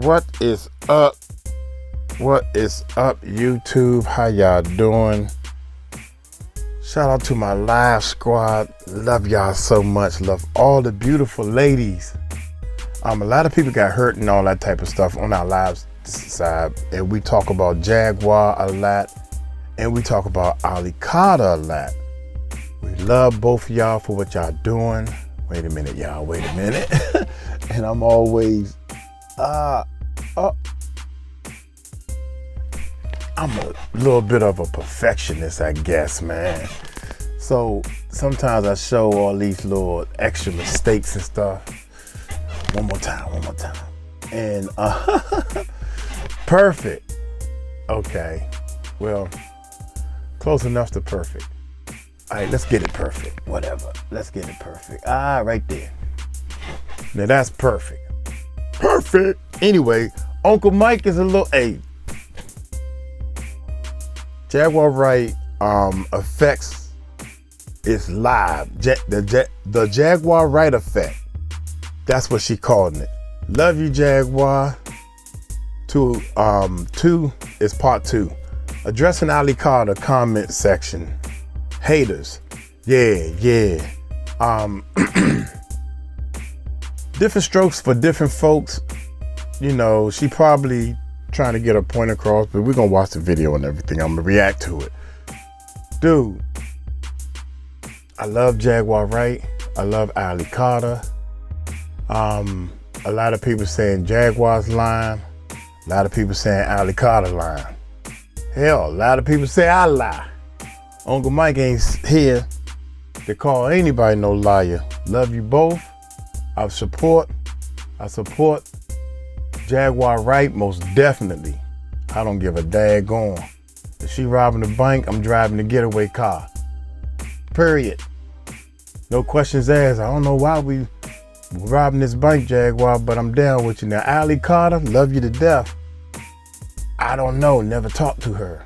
What is up? What is up, YouTube? How y'all doing? Shout out to my live squad. Love y'all so much. Love all the beautiful ladies. A lot of people got hurt and all that type of stuff on our live side, and we talk about Jaguar a lot, and we talk about 𝗟𝗡𝗡𝗞𝗦 a lot. We love both of y'all for what y'all doing. Wait a minute, y'all. Wait a minute. And I'm always, I'm a little bit of a perfectionist, I guess, man. So sometimes I show all these little extra mistakes and stuff. One more time. And perfect. Okay. Well, close enough to perfect. All right, let's get it perfect. Whatever. Let's get it perfect. Right there. Now that's perfect. Perfect. Anyway, Uncle Mike is a little Jaguar Wright affects is live. The Jaguar Wright effect. That's what she called it. Love you, Jaguar. Two is part 2. Addressing 𝗟𝗡𝗡𝗞𝗦 comment section. Haters. Yeah. Different strokes for different folks. You know, she probably trying to get her point across, but we're gonna watch the video and everything. I'm gonna react to it. Dude, I love Jaguar Wright. I love 𝗟𝗡𝗡𝗞𝗦. A lot of people saying Jaguar's lying. A lot of people saying 𝗟𝗡𝗡𝗞𝗦 lying. Hell, a lot of people say I lie. Uncle Mike ain't here to call anybody no liar. Love you both. I support Jaguar Wright most definitely. I don't give a daggone. If she robbing the bank, I'm driving the getaway car. Period. No questions asked. I don't know why we robbing this bank, Jaguar, but I'm down with you. Now, 𝗟𝗡𝗡𝗞𝗦, love you to death. I don't know, never talked to her.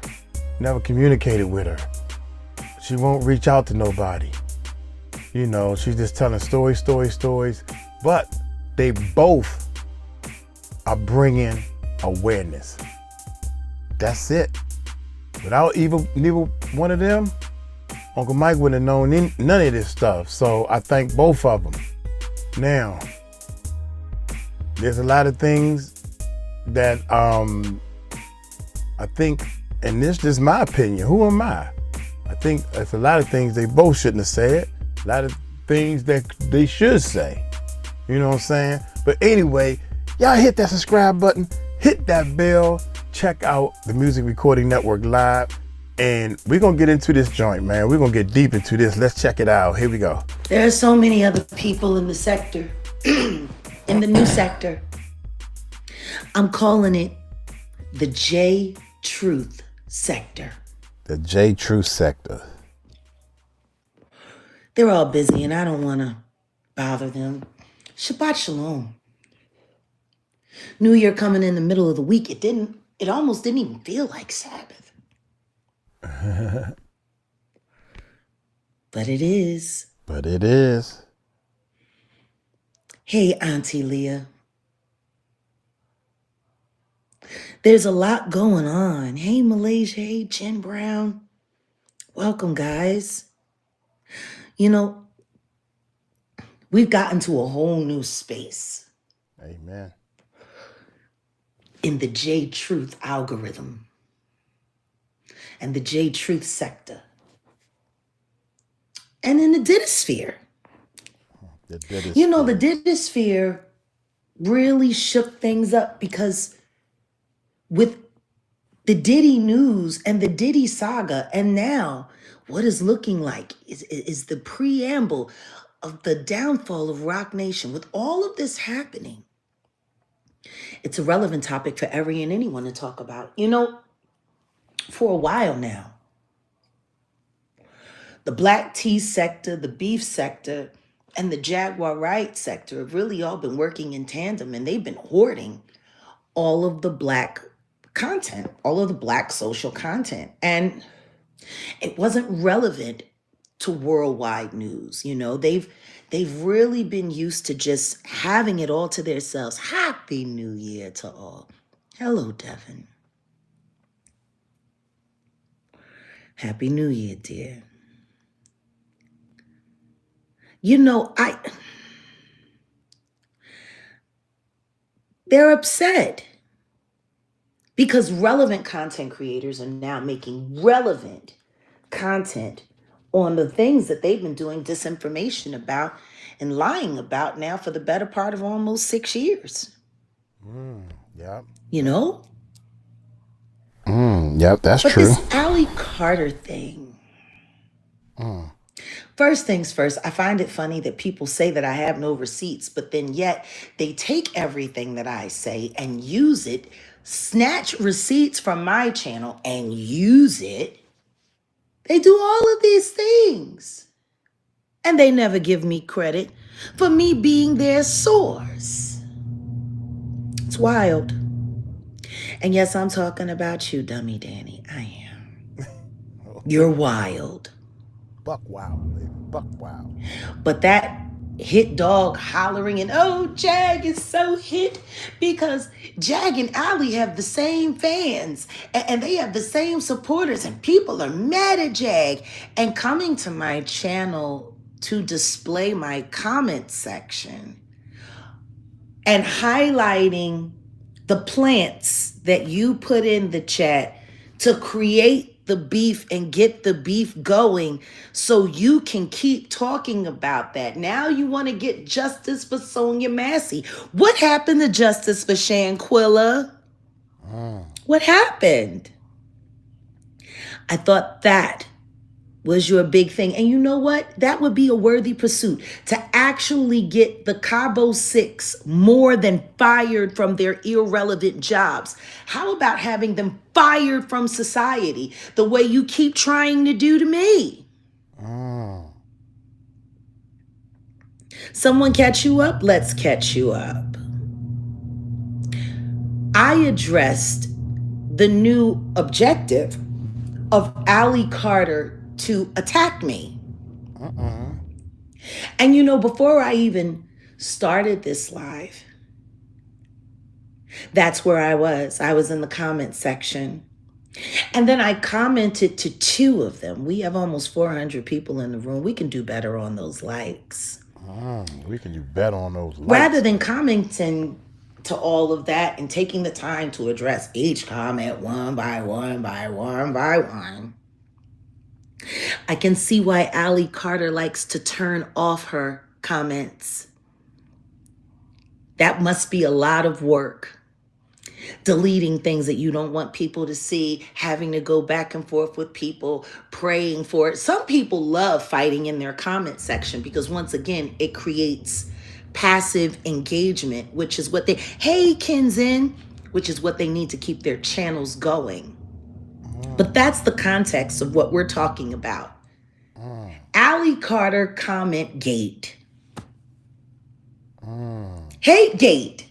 Never communicated with her. She won't reach out to nobody. You know, she's just telling stories. But they both are bringing awareness. That's it. Without neither one of them, Uncle Mike wouldn't have known none of this stuff. So I thank both of them. Now, there's a lot of things that I think, and this is my opinion. Who am I? I think there's a lot of things they both shouldn't have said. A lot of things that they should say. You know what I'm saying? But anyway, y'all hit that subscribe button, hit that bell, check out the Music Recording Network Live, and we're gonna get into this joint, man. We're gonna get deep into this. Let's check it out. Here we go. There are so many other people in the sector, in the new sector. I'm calling it the J-Truth sector. The J-Truth sector. They're all busy and I don't want to bother them. Shabbat Shalom. New Year coming in the middle of the week. It almost didn't even feel like Sabbath. But it is. Hey, Auntie Leah. There's a lot going on. Hey, Malaysia. Hey, Jen Brown. Welcome, guys. You know, we've gotten to a whole new space. Amen. In the J-Truth algorithm and the J-Truth sector. And in the Didosphere. You know, the Didosphere really shook things up because with the Diddy news and the Diddy saga, and now what is looking like is the preamble of the downfall of Rock Nation. With all of this happening, it's a relevant topic for every and anyone to talk about. You know, for a while now, the black tea sector, the beef sector, and the Jaguar Wright sector have really all been working in tandem, and they've been hoarding all of the black content, all of the black social content. And it wasn't relevant to worldwide news. You know, they've They've really been used to just having it all to themselves. Happy New Year to all. Hello, Devin. Happy New Year, dear. You know, they're upset because relevant content creators are now making relevant content on the things that they've been doing disinformation about and lying about now for the better part of almost 6 years. Yep. You know? Yep, that's But true. this 𝗟𝗡𝗡𝗞𝗦 Carter thing. First things first, I find it funny that people say that I have no receipts, but then yet they take everything that I say and use it, snatch receipts from my channel and use it. They do all of these things. And they never give me credit for me being their source. It's wild. And yes, I'm talking about you, Dummy Danny. I am. You're wild. Buck wild, baby. Buck wild. But that hit dog hollering and, oh, Jag is so hit because Jag and Ali have the same fans and they have the same supporters and people are mad at Jag. And coming to my channel to display my comment section and highlighting the plants that you put in the chat to create the beef and get the beef going so you can keep talking about that. Now you want to get justice for Sonia Massey. What happened to justice for Shanquilla? What happened? I thought that was your big thing. And you know what? That would be a worthy pursuit to actually get the Cabo Six more than fired from their irrelevant jobs. How about having them fired from society the way you keep trying to do to me? Someone catch you up? Let's catch you up. I addressed the new objective of Ali Carter to attack me. And you know, before I even started this live, that's where I was. I was in the comment section. And then I commented to 2 of them. We have almost 400 people in the room. We can do better on those likes. We can do better on those likes. Rather than commenting to all of that and taking the time to address each comment one by one by one by one, I can see why Ali Carter likes to turn off her comments. That must be a lot of work. Deleting things that you don't want people to see, having to go back and forth with people, praying for it. Some people love fighting in their comment section because once again, it creates passive engagement, which is what hey, Kenzen, which is what they need to keep their channels going. But that's the context of what we're talking about. Ali Carter comment gate. Hate gate.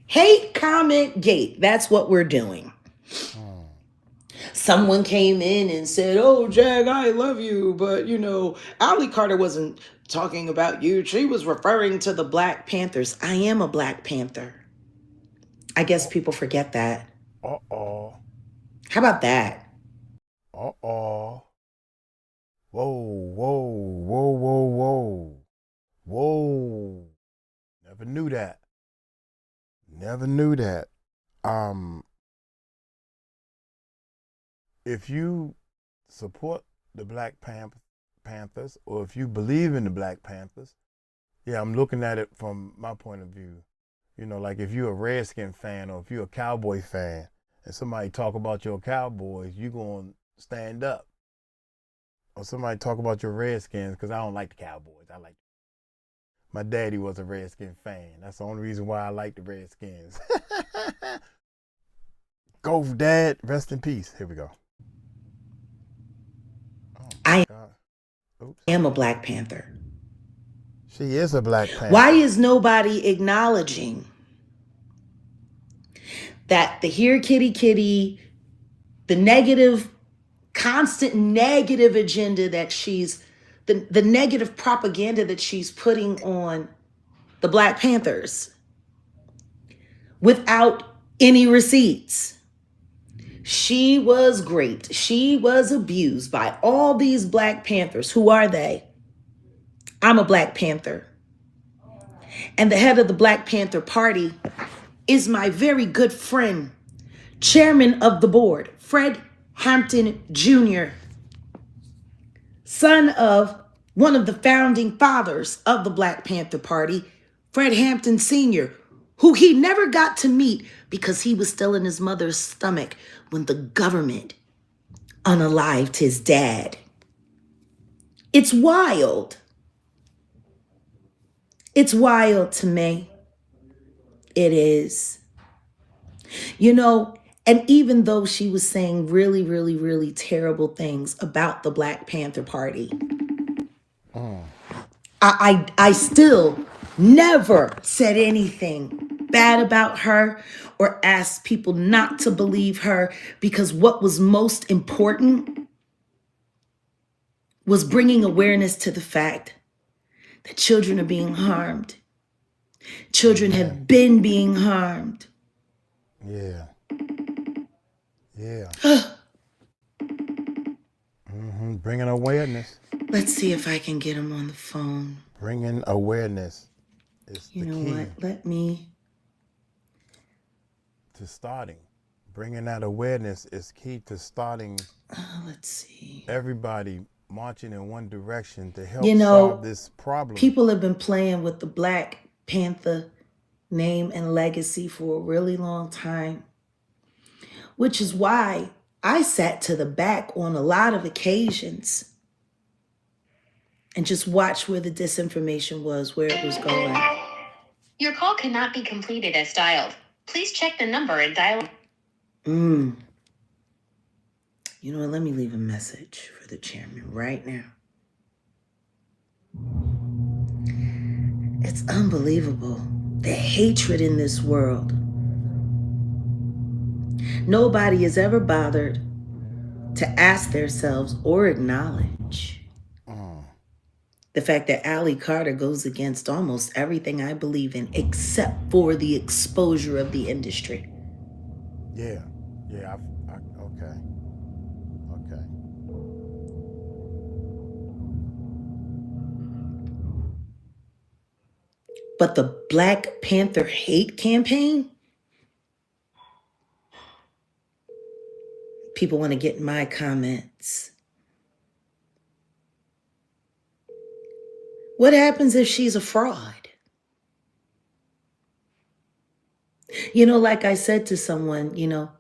Hate comment gate. That's what we're doing. Someone came in and said, oh, Jag, I love you. But, you know, Ali Carter wasn't talking about you. She was referring to the Black Panthers. I am a Black Panther. I guess people forget that. Uh-oh. How about that? Uh-oh. Whoa, whoa, whoa, whoa, whoa. Whoa. Never knew that. Never knew that. If you support the Black Panthers, or if you believe in the Black Panthers, yeah, I'm looking at it from my point of view. You know, like if you're a Redskin fan or if you're a Cowboy fan and somebody talk about your Cowboys, you going to stand up. Or somebody talk about your Redskins, because I don't like the Cowboys. My daddy was a Redskin fan. That's the only reason why I like the Redskins. Go, Dad. Rest in peace. Here we go. Oh, I Oops. am a Black Panther. She is a Black Panther. Why is nobody acknowledging that the here kitty kitty, the negative, constant negative agenda that she's the negative propaganda that she's putting on the Black Panthers without any receipts. She was raped. She was abused by all these Black Panthers. Who are they? I'm a Black Panther. And the head of the Black Panther Party is my very good friend, chairman of the board, Fred Hampton Jr., son of one of the founding fathers of the Black Panther Party, Fred Hampton Sr., who he never got to meet because he was still in his mother's stomach when the government unalived his dad. It's wild. It's wild to me. It is. You know, and even though she was saying really, really, really terrible things about the Black Panther Party, I still never said anything bad about her or asked people not to believe her, because what was most important was bringing awareness to the fact that children are being harmed. Children have been being harmed. Yeah. Yeah. Bringing awareness. Let's see if I can get him on the phone. Bringing awareness is the key. You know what? Let me. To starting. Bringing that awareness is key to starting. Let's see. Everybody marching in one direction to help solve this problem. People have been playing with the Black Panther name and legacy for a really long time, which is why I sat to the back on a lot of occasions and just watched where the disinformation was, where it was going. Your call cannot be completed as dialed. Please check the number and dial. You know what? Let me leave a message for the chairman right now. It's unbelievable, the hatred in this world. Nobody has ever bothered to ask themselves or acknowledge the fact that Ali Carter goes against almost everything I believe in, except for the exposure of the industry. Yeah. Yeah. Okay. Okay. But the Black Panther hate campaign, people want to get in my comments. What happens if she's a fraud? You know, like I said to someone, you know,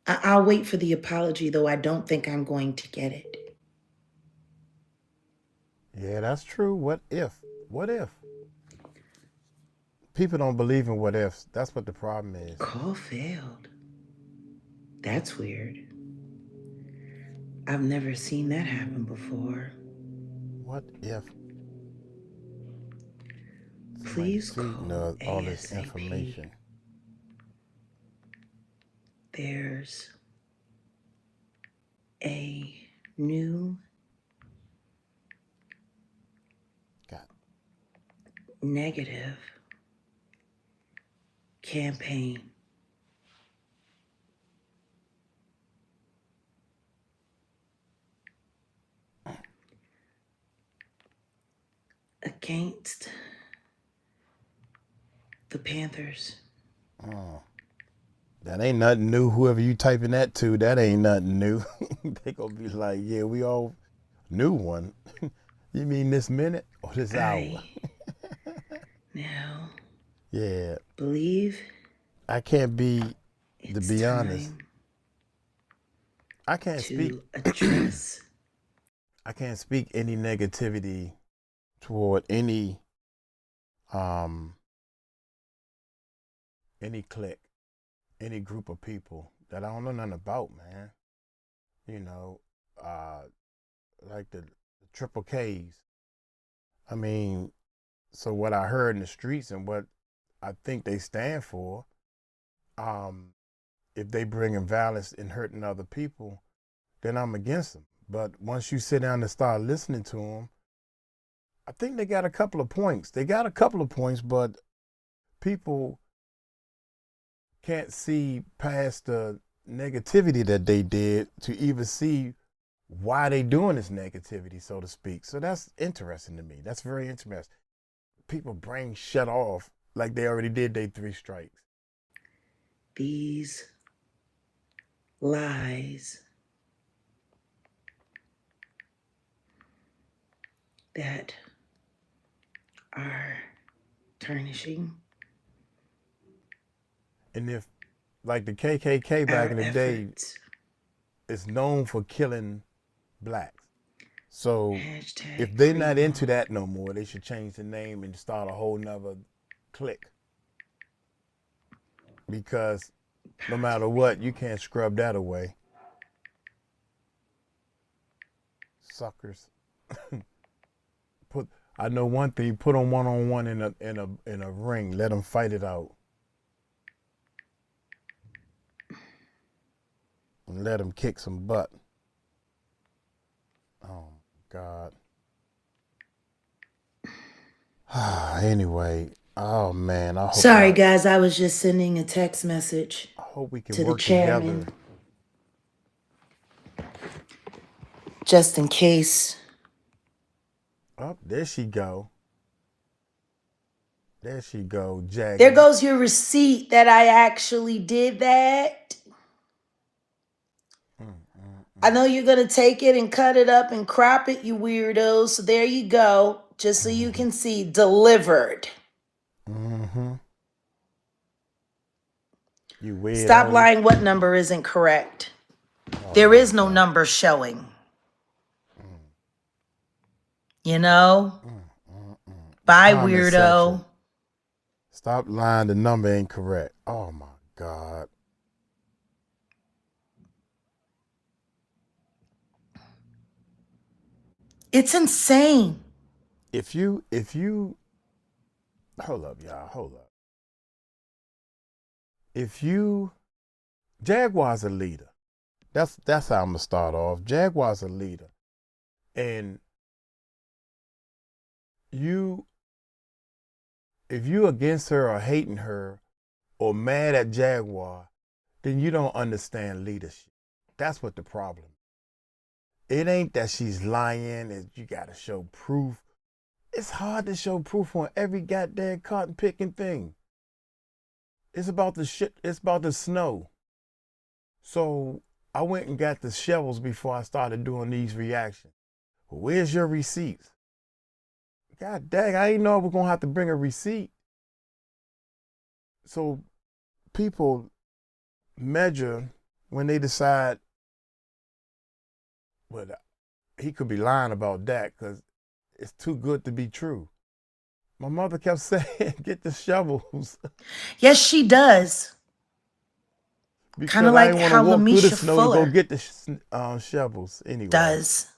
I'll wait for the apology, though I don't think I'm going to get it. Yeah, that's true. What if? What if? People don't believe in what ifs. That's what the problem is. Call failed. That's weird. I've never seen that happen before. What if? Please call all this ASAP. information. There's a new negative campaign against the Panthers. That ain't nothing new. Whoever you typing that to, that ain't nothing new. They gonna be like, yeah, we all knew one. You mean this minute or this hour? Now, yeah. Believe. I can't be, to be honest. I can't speak. Address. I can't speak any negativity toward any clique, any group of people that I don't know nothing about, man. You know, like the triple Ks. I mean, so what I heard in the streets and what I think they stand for, if they bringing violence and hurting other people, then I'm against them. But once you sit down and start listening to them, I think they got a couple of points. They got a couple of points, but people can't see past the negativity that they did to even see why they doing this negativity, so to speak. So that's interesting to me. That's very interesting. People brain shut off like they already did their 3 strikes. These lies that are tarnishing. And if, like the KKK back in the day, is known for killing blacks. So if they're not into that no more, they should change the name and start a whole nother clique. Because no matter what, you can't scrub that away. Suckers. I know one thing, put them one-on-one in a ring, let them fight it out. And let them kick some butt. Oh, God. Anyway, oh, man. I hope Sorry, guys. I was just sending a text message I hope we can to the work chairman. together. Just in case. Oh, there she go. There she go, Jack. There goes your receipt that I actually did that. I know you're going to take it and cut it up and crop it, you weirdos. So there you go. Just so you can see, delivered. Mm-hmm. You weirdo. Stop lying. What number isn't correct? There is no number showing. You know? Bye, Comment weirdo. section. Stop lying. The number ain't correct. Oh, my God. It's insane. If you, hold up, y'all, hold up. If you, Jaguar's a leader. That's how I'm gonna start off. Jaguar's a leader. And if you against her or hating her or mad at Jaguar, then you don't understand leadership. That's what the problem. It ain't that she's lying and you gotta show proof. It's hard to show proof on every goddamn cotton picking thing. It's about the shit. It's about the snow. So I went and got the shovels before I started doing these reactions. Where's your receipts? God dang, I didn't know I was gonna have to bring a receipt. So people measure when they decide, well, he could be lying about that because it's too good to be true. My mother kept saying, get the shovels. Yes, she does. Kind of like how Lamisha Fuller to go get the shovels anyway. Does.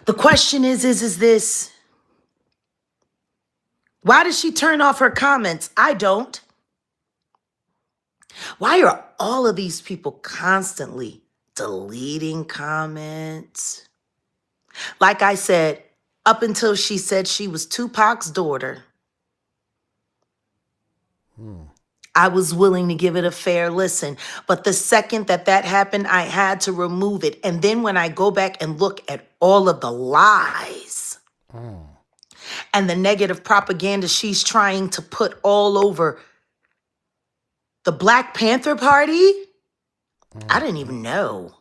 The question is this, why does she turn off her comments? I don't. Why are all of these people constantly deleting comments? Like I said, up until she said she was Tupac's daughter, I was willing to give it a fair listen. But the second that happened, I had to remove it. And then when I go back and look at all of the lies and the negative propaganda she's trying to put all over the Black Panther Party, I didn't even know.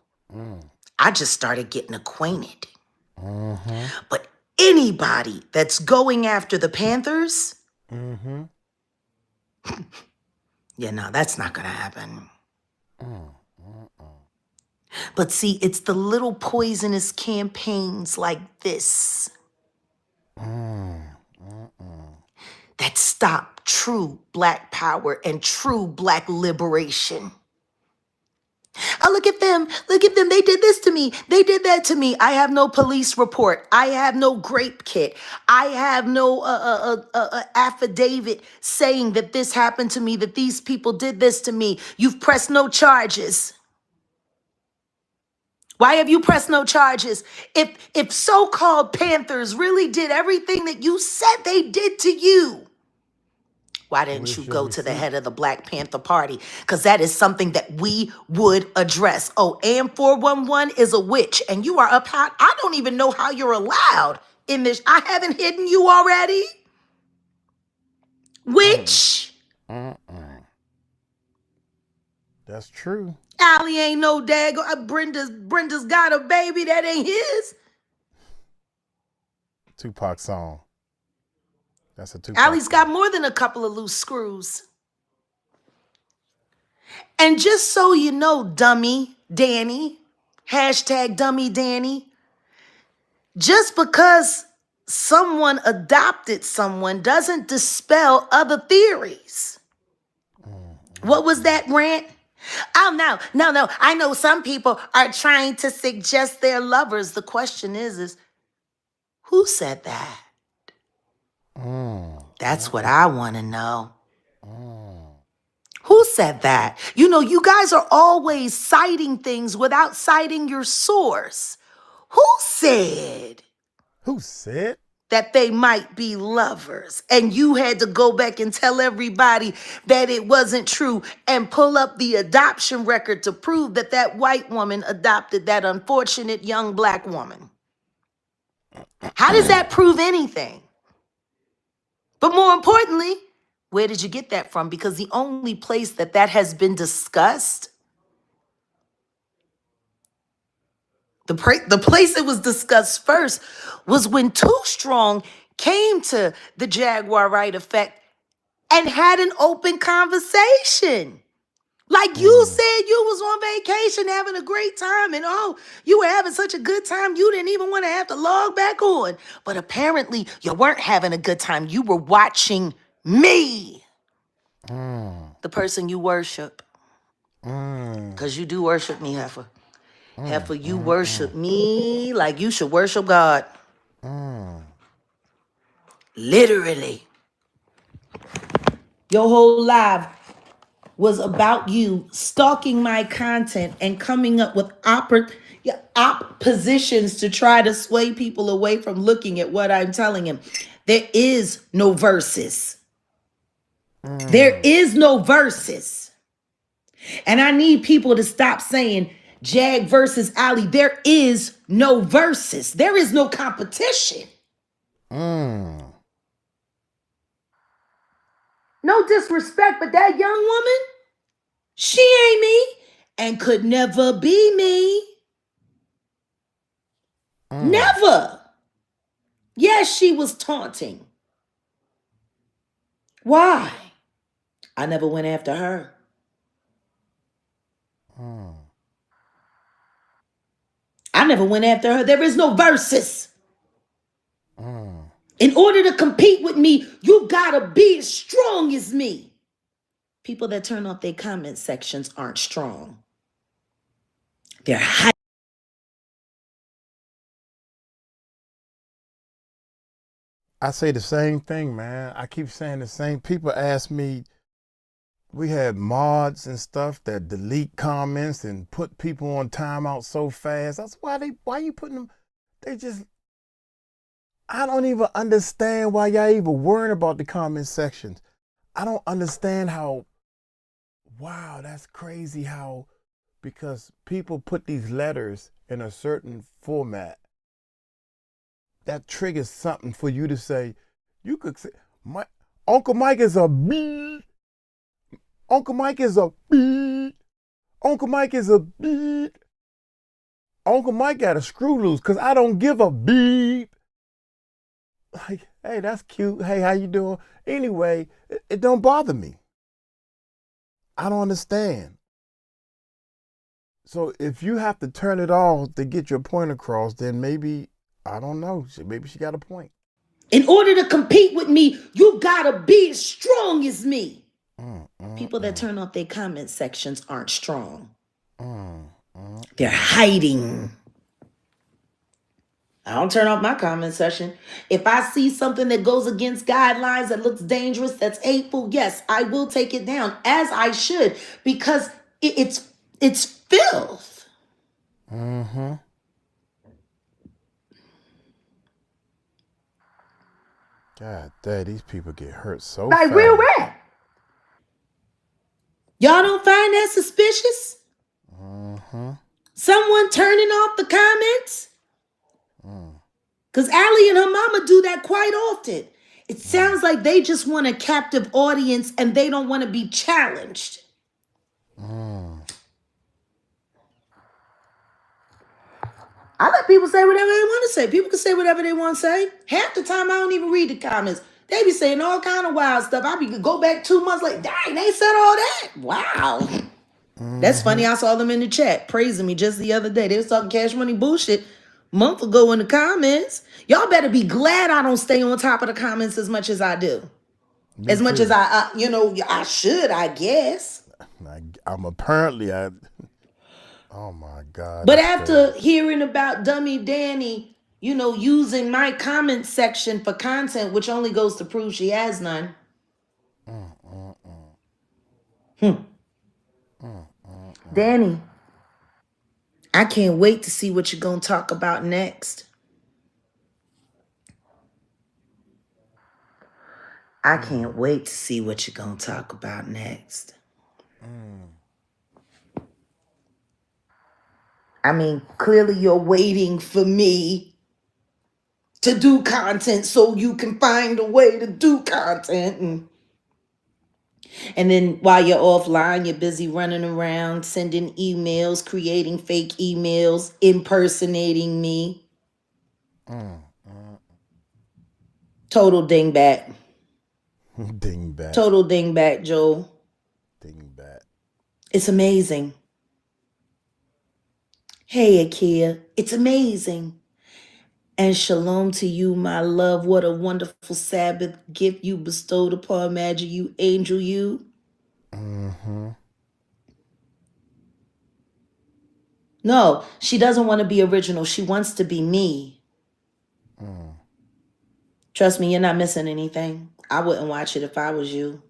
I just started getting acquainted. But anybody that's going after the Panthers, yeah, no, that's not going to happen. But see, it's the little poisonous campaigns like this that stop true Black power and true Black liberation. Oh, look at them. Look at them. They did this to me. They did that to me. I have no police report. I have no grape kit. I have no affidavit saying that this happened to me, that these people did this to me. You've pressed no charges. Why have you pressed no charges? If so-called Panthers really did everything that you said they did to you, why didn't Where's you your go to the receipt? head of the Black Panther Party? Because that is something that we would address. Oh, and 411 is a witch, and you are up high. I don't even know how you're allowed in this. I haven't hidden you already. Witch. That's true. Allie ain't no daggone. Brenda's got a baby that ain't his. Tupac song. That's a Tupac Allie's song. got more than a couple of loose screws. And just so you know, dummy Danny, hashtag dummy Danny, just because someone adopted someone doesn't dispel other theories. What was that rant? Oh, no. I know some people are trying to suggest they're lovers. The question is who said that? That's what I want to know. Who said that? You know, you guys are always citing things without citing your source. Who said Who said? that they might be lovers? And you had to go back and tell everybody that it wasn't true and pull up the adoption record to prove that that white woman adopted that unfortunate young black woman. How does that prove anything? But more importantly, where did you get that from? Because the only place that has been discussed, the place it was discussed first was when Too Strong came to the Jaguar Wright effect and had an open conversation. Like you said, you was on vacation having a great time, and oh, you were having such a good time, you didn't even want to have to log back on. But apparently, you weren't having a good time. You were watching me, the person you worship. Because you do worship me, Heifer. Heifer, you worship me like you should worship God. Literally. Your whole life was about you stalking my content and coming up with oppositions to try to sway people away from looking at what I'm telling him. There is no verses. There is no verses. And I need people to stop saying Jag versus Ali. There is no verses. There is no competition. No disrespect, but that young woman, she ain't me and could never be me. Never. Yes, she was taunting. Why? I never went after her. I never went after her. There is no verses. In order to compete with me, you gotta be as strong as me. People that turn off their comment sections aren't strong. They're high. I say the same thing, man. I keep saying the same. People ask me, we had mods and stuff that delete comments and put people on timeout so fast. That's why you putting them? I don't even understand why y'all even worrying about the comment sections. I don't understand how, wow, that's crazy how, because people put these letters in a certain format, that triggers something for you to say, you could say, Uncle Mike is a beat. Uncle Mike is a beat. Uncle Mike is a beat. Uncle Mike got a screw loose because I don't give a beat. Like, hey, that's cute. Hey, how you doing? Anyway, it don't bother me. I don't understand. So if you have to turn it off to get your point across, then maybe, I don't know, maybe she got a point. In order to compete with me, you gotta be as strong as me. People that turn off their comment sections aren't strong. They're hiding. I don't turn off my comment section. If I see something that goes against guidelines, that looks dangerous, that's hateful, yes, I will take it down, as I should, because it's filth. Mm-hmm. God damn, these people get hurt so Like fast. real rap. Y'all don't find that suspicious? Mm-hmm. Someone turning off the comments? Because Allie and her mama do that quite often. It sounds like they just want a captive audience and they don't want to be challenged. I let people say whatever they want to say. People can say whatever they want to say. Half the time, I don't even read the comments. They be saying all kind of wild stuff. I be go back 2 months like, dang, they said all that. Wow. That's funny. I saw them in the chat praising me just the other day. They was talking Cash Money bullshit a month ago in the comments. Y'all better be glad I don't stay on top of the comments as much as I do. Me As much too. as I should, I guess. I'm apparently, oh my God. But that's after crazy. hearing about Dummy Danny, using my comment section for content, which only goes to prove she has none. Danny, I can't wait to see what you're going to talk about next. I can't wait to see what you're going to talk about next. I mean, clearly you're waiting for me to do content so you can find a way to do content. And then while you're offline, you're busy running around, sending emails, creating fake emails, impersonating me. Total dingbat. Dingbat. Total dingbat, Joel. Dingbat. It's amazing. Hey, Akia, it's amazing. And shalom to you, my love. What a wonderful Sabbath gift you bestowed upon Magic, you angel, you. No, she doesn't want to be original. She wants to be me. Trust me, you're not missing anything. I wouldn't watch it if I was you.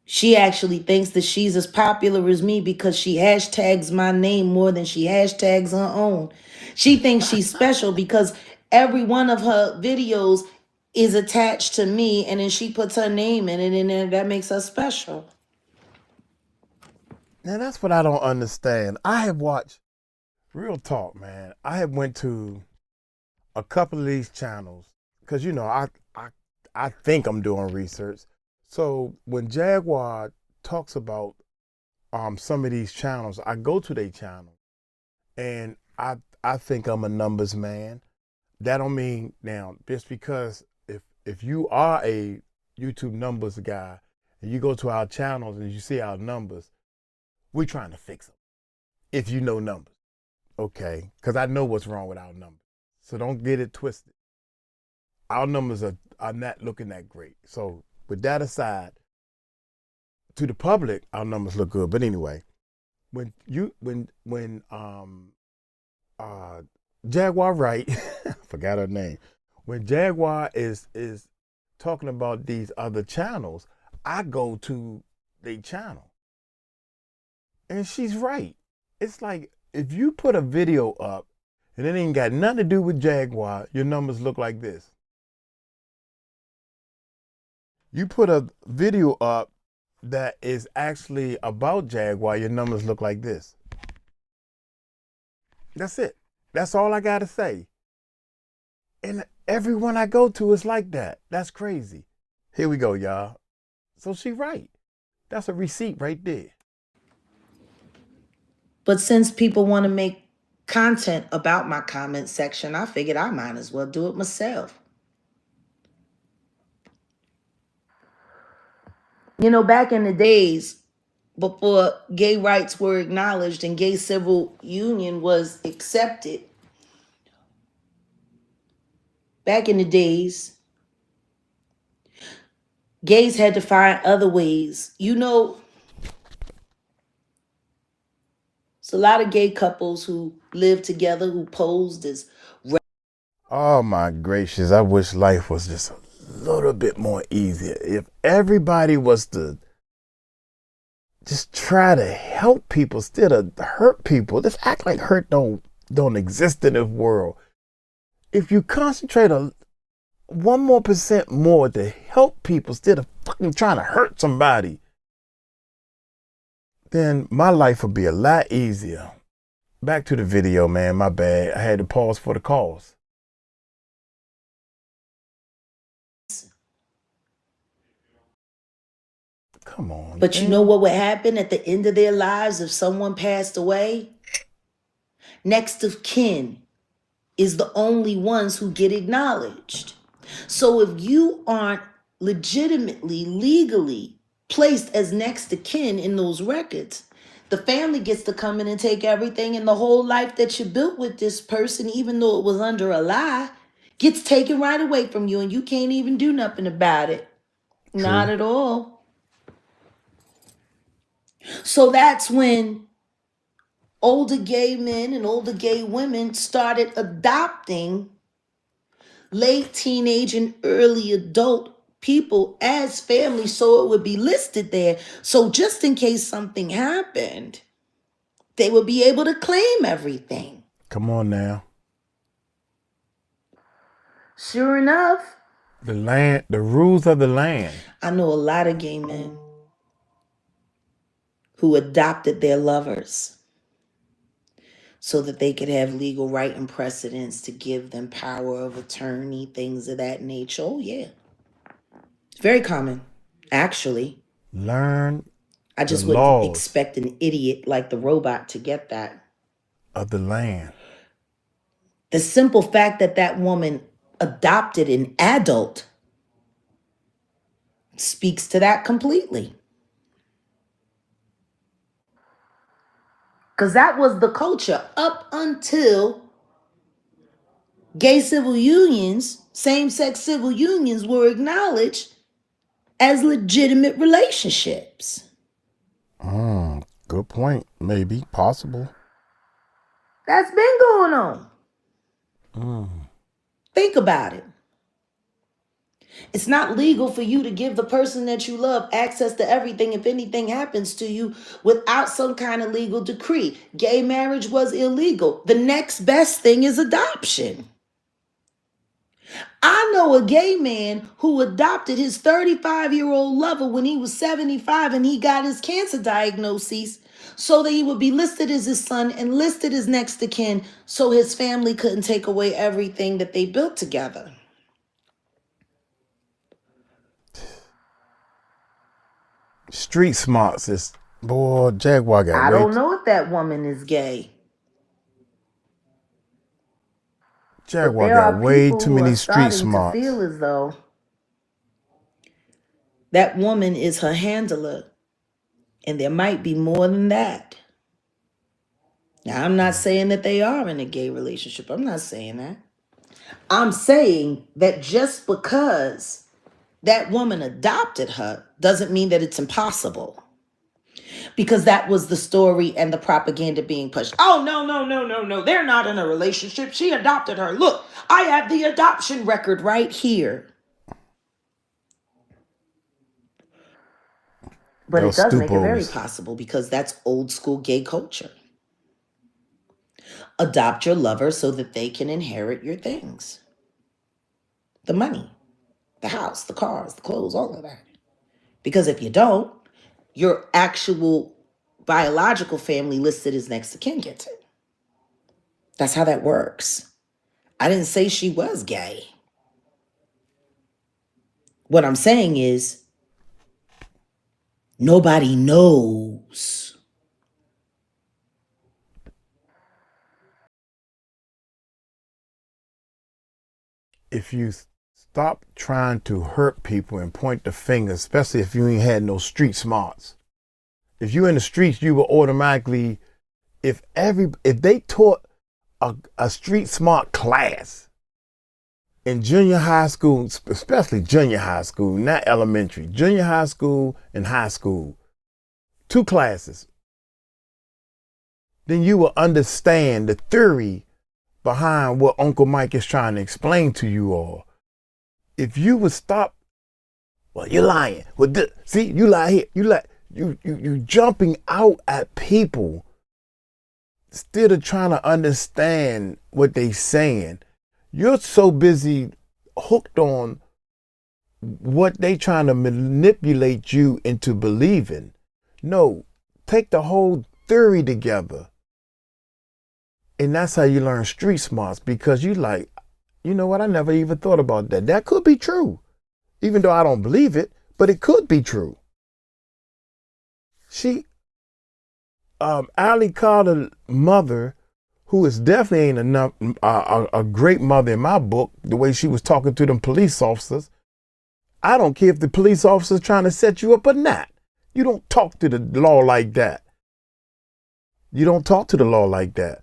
She actually thinks that she's as popular as me because she hashtags my name more than she hashtags her own. She thinks she's special because every one of her videos is attached to me, and then she puts her name in it, and then that makes her special. Now that's what I don't understand. I have watched, real talk, man. I have went to a couple of these channels because I think I'm doing research. So when Jaguar talks about some of these channels, I go to their channel, and I think I'm a numbers man. That don't mean now just because if you are a YouTube numbers guy and you go to our channels and you see our numbers, we're trying to fix them. If you know numbers, okay? Because I know what's wrong with our numbers. So don't get it twisted. Our numbers are not looking that great. So with that aside, to the public, our numbers look good. But anyway, when Jaguar Wright, I forgot her name. When Jaguar is talking about these other channels, I go to their channel. And she's right. It's like if you put a video up and it ain't got nothing to do with Jaguar, your numbers look like this. You put a video up that is actually about Jaguar, your numbers look like this. That's it. That's all I got to say. And everyone I go to is like that. That's crazy. Here we go, y'all. So she right. That's a receipt right there. But since people want to make content about my comment section, I figured I might as well do it myself. Back in the days, before gay rights were acknowledged and gay civil union was accepted, back in the days, gays had to find other ways. It's a lot of gay couples who lived together who posed as. Oh my gracious, I wish life was just a little bit more easier. If everybody was to just try to help people instead of hurt people. Just act like hurt don't exist in this world. If you concentrate on 1% more to help people instead of fucking trying to hurt somebody, then my life would be a lot easier. Back to the video, man. My bad. I had to pause for the calls. Come on. But you know what would happen at the end of their lives if someone passed away? Next of kin is the only ones who get acknowledged. So if you aren't legitimately, legally placed as next of kin in those records, the family gets to come in and take everything, and the whole life that you built with this person, even though it was under a lie, gets taken right away from you, and you can't even do nothing about it. True. Not at all. So that's when older gay men and older gay women started adopting late teenage and early adult people as family, so it would be listed there. So just in case something happened, they would be able to claim everything. Come on now. Sure enough. The rules of the land. I know a lot of gay men who adopted their lovers so that they could have legal right and precedence to give them power of attorney, things of that nature. Oh, yeah. It's very common, actually. Learn I just wouldn't expect an idiot like the robot to get that. Of the land. The simple fact that that woman adopted an adult speaks to that completely. Because that was the culture up until gay civil unions, same-sex civil unions were acknowledged as legitimate relationships. Good point. Maybe. Possible. That's been going on. Think about it. It's not legal for you to give the person that you love access to everything if anything happens to you without some kind of legal decree. Gay marriage was illegal. The next best thing is adoption. I know a gay man who adopted his 35-year-old lover when he was 75 and he got his cancer diagnosis so that he would be listed as his son and listed as next of kin so his family couldn't take away everything that they built together. Street smarts is, boy, Jaguar got I don't know if that woman is gay. Jaguar got way too many street smarts. I feel as though that woman is her handler, and there might be more than that. Now, I'm not saying that they are in a gay relationship. I'm not saying that. I'm saying that just because that woman adopted her doesn't mean that it's impossible. Because that was the story and the propaganda being pushed. Oh, no. They're not in a relationship. She adopted her. Look, I have the adoption record right here. But it does make it very possible because that's old school gay culture. Adopt your lover so that they can inherit your things. The money, the house, the cars, the clothes, all of that. Because if you don't, your actual biological family listed as next of kin gets it. That's how that works. I didn't say she was gay. What I'm saying is nobody knows. If you stop trying to hurt people and point the finger, especially if you ain't had no street smarts. If you in the streets, you will automatically, if they taught a street smart class in junior high school, especially junior high school, not elementary, junior high school and high school, 2 classes, then you will understand the theory behind what Uncle Mike is trying to explain to you all. If you would stop, well, you're lying. Well, see, you lie here. You lie. you jumping out at people instead of trying to understand what they saying. You're so busy hooked on what they trying to manipulate you into believing. No, take the whole theory together. And that's how you learn street smarts, because you like, you know what, I never even thought about that. That could be true. Even though I don't believe it, but it could be true. 𝗟𝗡𝗡𝗞𝗦 mother, who is definitely ain't enough a great mother in my book, the way she was talking to them police officers. I don't care if the police officer's trying to set you up or not. You don't talk to the law like that. You don't talk to the law like that.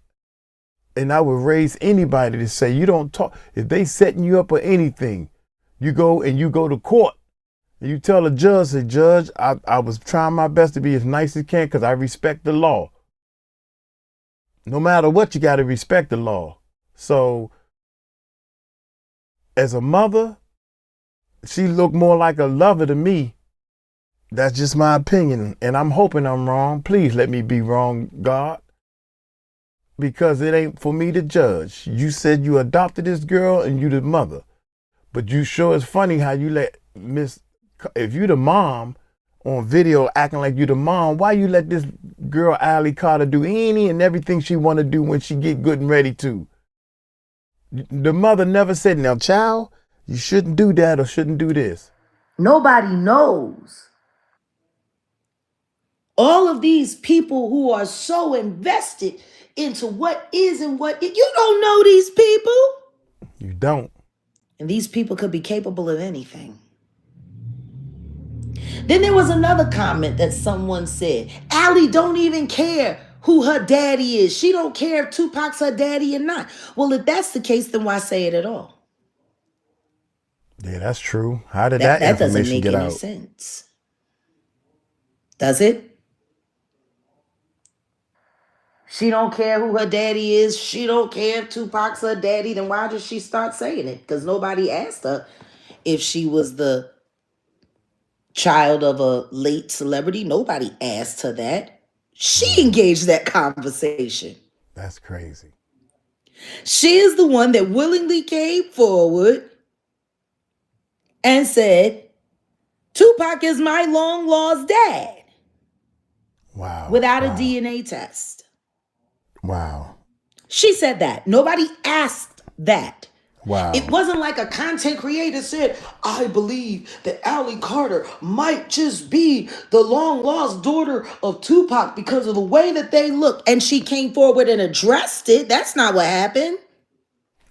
And I would raise anybody to say, you don't talk. If they setting you up or anything, you go to court and you tell the judge, say, Judge, I was trying my best to be as nice as I can because I respect the law. No matter what, you got to respect the law. So as a mother, she looked more like a lover to me. That's just my opinion. And I'm hoping I'm wrong. Please let me be wrong, God. Because it ain't for me to judge. You said you adopted this girl and you the mother. But you sure it's funny how you let if you the mom on video acting like you the mom, why you let this girl 𝗟𝗡𝗡𝗞𝗦 do any and everything she want to do when she get good and ready to? The mother never said, now child, you shouldn't do that or shouldn't do this. Nobody knows. All of these people who are so invested into what is and what is, you don't know these people. You don't. And these people could be capable of anything. Then there was another comment that someone said, Allie don't even care who her daddy is. She don't care if Tupac's her daddy or not. Well, if that's the case, then why say it at all? Yeah, that's true. How did that doesn't information make get any out? sense. Does it? She don't care who her daddy is. She don't care if Tupac's her daddy. Then why did she start saying it? Because nobody asked her if she was the child of a late celebrity. Nobody asked her that. She engaged that conversation. That's crazy. She is the one that willingly came forward and said, Tupac is my long lost dad. Wow. Without a DNA test. Wow. She said that. Nobody asked that. Wow. It wasn't like a content creator said, I believe that Allie Carter might just be the long lost daughter of Tupac because of the way that they look. And she came forward and addressed it. That's not what happened.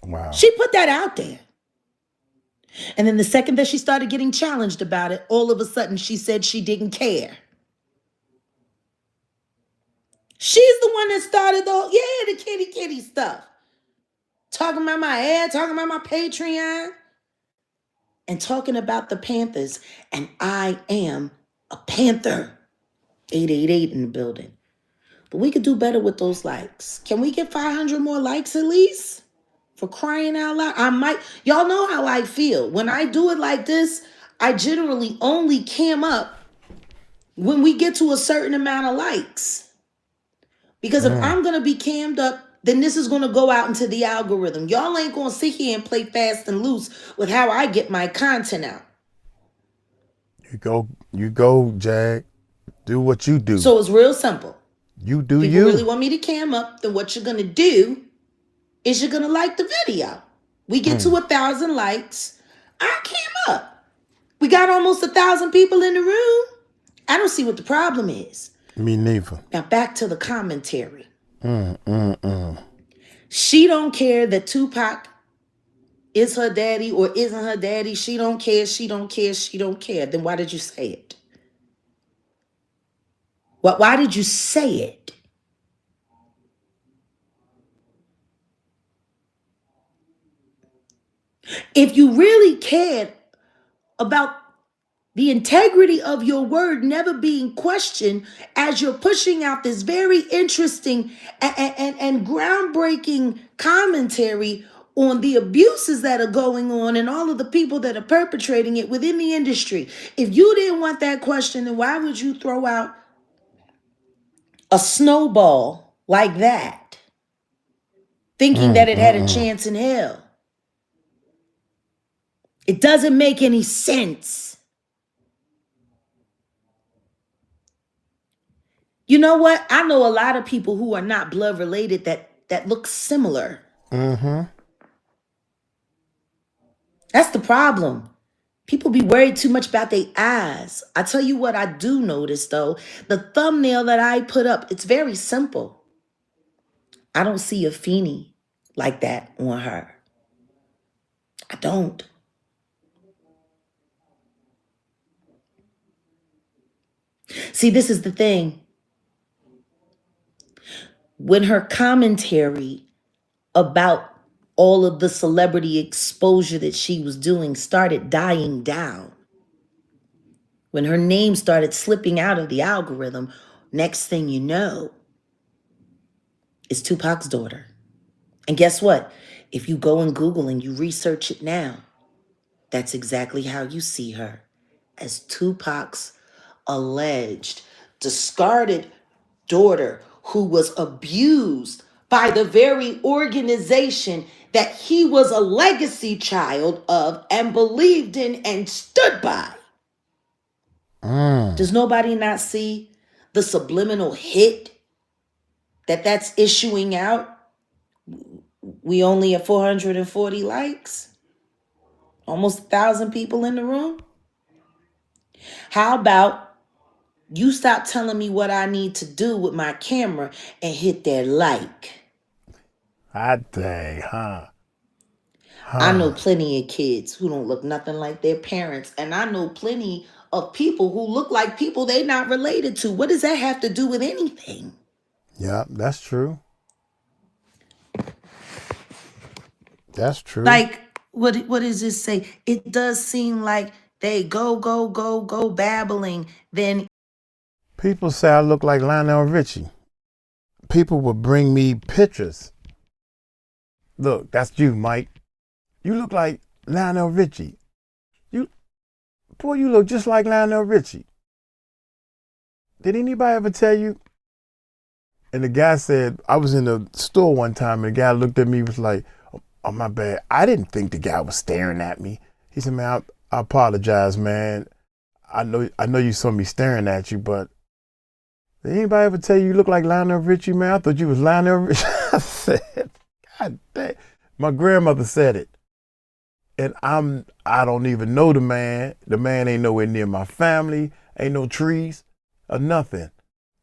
Wow. She put that out there. And then the second that she started getting challenged about it, all of a sudden she said she didn't care. She's the one that started the kitty stuff. Talking about my ad, talking about my Patreon, and talking about the Panthers. And I am a Panther. 888 in the building. But we could do better with those likes. Can we get 500 more likes at least? For crying out loud. Y'all know how I feel. When I do it like this, I generally only cam up when we get to a certain amount of likes. Because if I'm going to be cammed up, then this is going to go out into the algorithm. Y'all ain't going to sit here and play fast and loose with how I get my content out. You go, Jag. Do what you do. So it's real simple. You do If you. you really want me to cam up, then what you're going to do is you're going to like the video. We get to 1,000 likes. I cam up. We got almost 1,000 people in the room. I don't see what the problem is. Me neither. Now back to the commentary. She don't care that Tupac is her daddy or isn't her daddy. She don't care. She don't care. She don't care. Then why did you say it? Why did you say it? If you really cared about the integrity of your word never being questioned as you're pushing out this very interesting and groundbreaking commentary on the abuses that are going on and all of the people that are perpetrating it within the industry. If you didn't want that question, then why would you throw out a snowball like that, thinking that it had a chance in hell? It doesn't make any sense. You know what? I know a lot of people who are not blood related that look similar. That's the problem. People be worried too much about their eyes. I tell you what I do notice though. The thumbnail that I put up, it's very simple. I don't see a Feeny like that on her. I don't. See, this is the thing. When her commentary about all of the celebrity exposure that she was doing started dying down, when her name started slipping out of the algorithm, next thing you know, it's Tupac's daughter. And guess what? If you go and Google and you research it now, that's exactly how you see her, as Tupac's alleged discarded daughter who was abused by the very organization that he was a legacy child of and believed in and stood by. Does nobody not see the subliminal hit that's issuing out? We only have 440 likes, almost 1,000 people in the room. How about you stop telling me what I need to do with my camera and hit that like? Hot day, huh? I know plenty of kids who don't look nothing like their parents. And I know plenty of people who look like people they're not related to. What does that have to do with anything? Yeah, that's true. That's true. Like, what does this say? It does seem like they go babbling. Then people say I look like Lionel Richie. People will bring me pictures. Look, that's you, Mike. You look like Lionel Richie. You look just like Lionel Richie. Did anybody ever tell you? And the guy said, I was in the store one time and the guy looked at me and was like, oh, my bad. I didn't think the guy was staring at me. He said, man, I apologize, man. I know you saw me staring at you, but did anybody ever tell you look like Lionel Richie, man? I thought you was Lionel Richie. I said, God damn. My grandmother said it. And I don't even know the man. The man ain't nowhere near my family. Ain't no trees or nothing.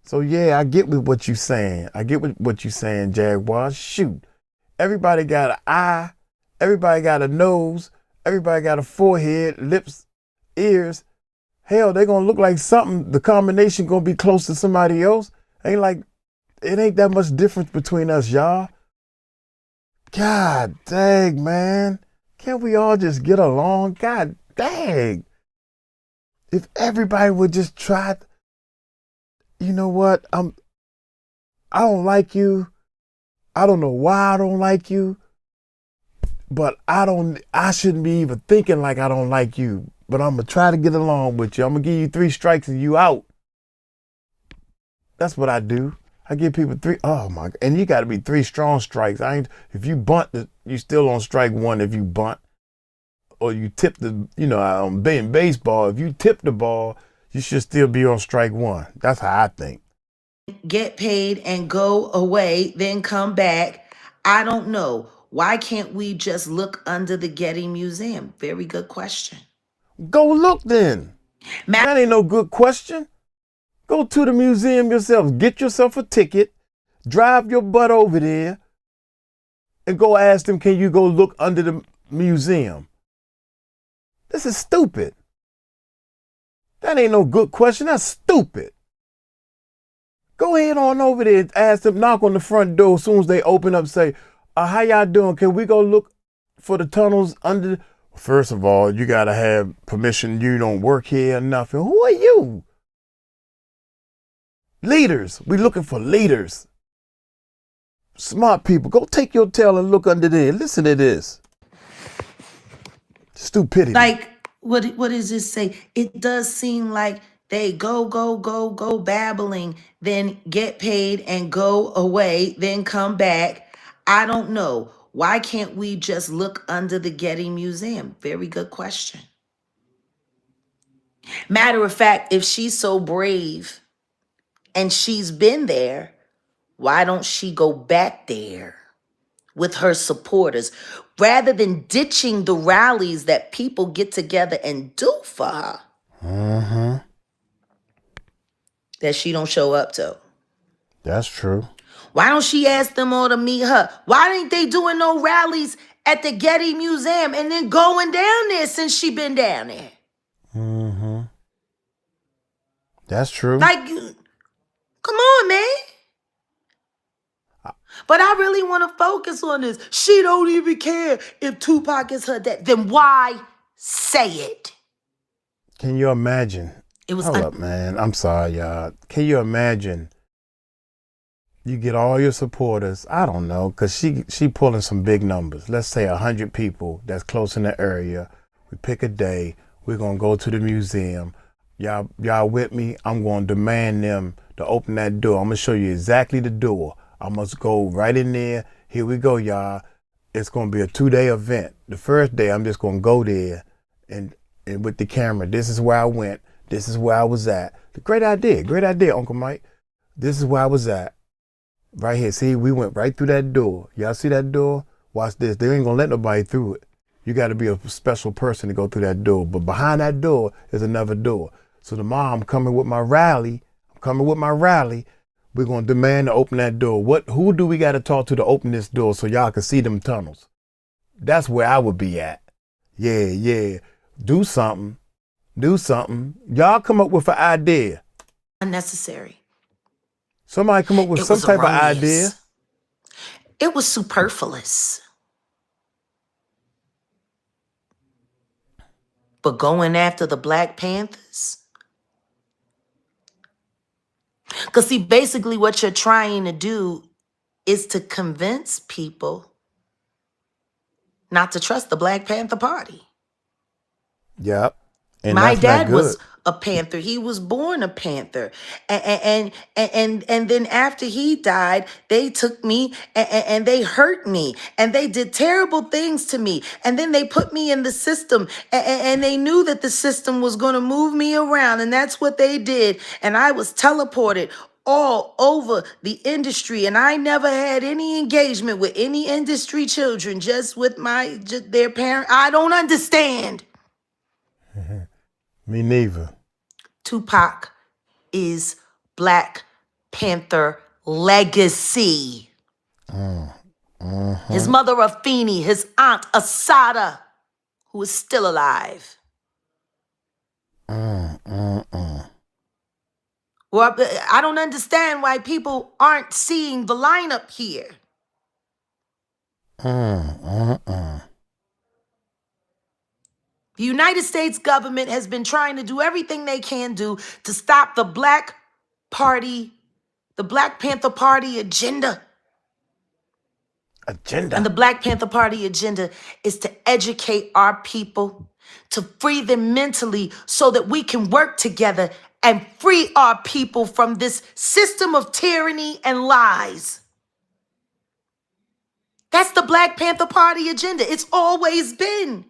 So yeah, I get with what you saying. I get with what you saying, Jaguar. Shoot. Everybody got an eye. Everybody got a nose. Everybody got a forehead, lips, ears. Hell, they gonna look like something. The combination gonna be close to somebody else. It ain't that much difference between us, y'all. God dang, man. Can't we all just get along? God dang. If everybody would just try, you know what? I don't like you. I don't know why I don't like you. But I shouldn't be even thinking like I don't like you. But I'm going to try to get along with you. I'm going to give you 3 strikes and you out. That's what I do. I give people 3. Oh my! And you got to be 3 strong strikes. If you bunt, you still on strike 1. If you bunt, or you tip in baseball, if you tip the ball, you should still be on strike 1. That's how I think. Get paid and go away, then come back. I don't know. Why can't we just look under the Getty Museum? Very good question. Go look then. That ain't no good question. Go to the museum yourself. Get yourself a ticket. Drive your butt over there and go ask them, can you go look under the museum? This is stupid. That ain't no good question. That's stupid. Go ahead on over there and ask them, knock on the front door as soon as they open up, say, how y'all doing? Can we go look for the tunnels under? First of all, you got to have permission. You don't work here or nothing. Who are you? Leaders. We looking for leaders. Smart people, go take your tail and look under there. Listen to this. Stupidity. Like, what does this say? It does seem like they go babbling, then get paid and go away, then come back. I don't know. Why can't we just look under the Getty Museum? Very good question. Matter of fact, if she's so brave and she's been there, why don't she go back there with her supporters rather than ditching the rallies that people get together and do for her? That she don't show up to. That's true. Why don't she ask them all to meet her? Why ain't they doing no rallies at the Getty Museum and then going down there since she been down there? That's true. Like, come on, man. But I really want to focus on this. She don't even care if Tupac is her dad. Then why say it? Can you imagine? It was Hold up, man. I'm sorry, y'all. Can you imagine? You get all your supporters. I don't know, because she pulling some big numbers. Let's say 100 people that's close in the area. We pick a day. We're going to go to the museum. Y'all with me? I'm going to demand them to open that door. I'm going to show you exactly the door. I must go right in there. Here we go, y'all. It's going to be a 2-day event. The first day, I'm just going to go there and with the camera. This is where I went. This is where I was at. Great idea, Uncle Mike. This is where I was at. Right here. See, we went right through that door. Y'all see that door? Watch this. They ain't going to let nobody through it. You got to be a special person to go through that door. But behind that door is another door. So tomorrow I'm coming with my rally. We're going to demand to open that door. Who do we got to talk to open this door so y'all can see them tunnels? That's where I would be at. Yeah. Do something. Y'all come up with an idea. unnecessary. Somebody come up with some type of idea. It was superfluous. But going after the Black Panthers? Because see, basically what you're trying to do is to convince people not to trust the Black Panther Party. Yep. And my that's not dad good. was a Panther. He was born a Panther. And then after he died, they took me and they hurt me and they did terrible things to me. And then they put me in the system and they knew that the system was going to move me around. And that's what they did. And I was teleported all over the industry. And I never had any engagement with any industry children, just with their parents. I don't understand. Me neither. Tupac is Black Panther legacy. His mother Afeni, his aunt Asada, who is still alive. Well, I don't understand why people aren't seeing the lineup here. The United States government has been trying to do everything they can do to stop the Black Panther Party agenda. And the Black Panther Party agenda is to educate our people, to free them mentally so that we can work together and free our people from this system of tyranny and lies. That's the Black Panther Party agenda. It's always been.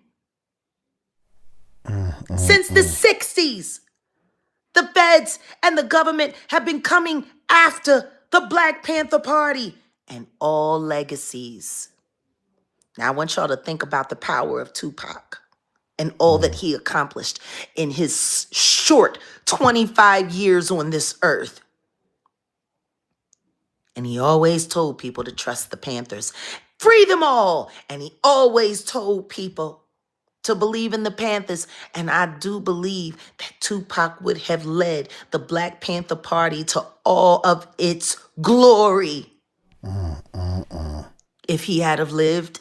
Since the 60s, the feds and the government have been coming after the Black Panther Party and all legacies. Now, I want y'all to think about the power of Tupac and all that he accomplished in his short 25 years on this earth. And he always told people to trust the Panthers. Free them all. And he always told people to believe in the Panthers. And I do believe that Tupac would have led the Black Panther Party to all of its glory if he had have lived.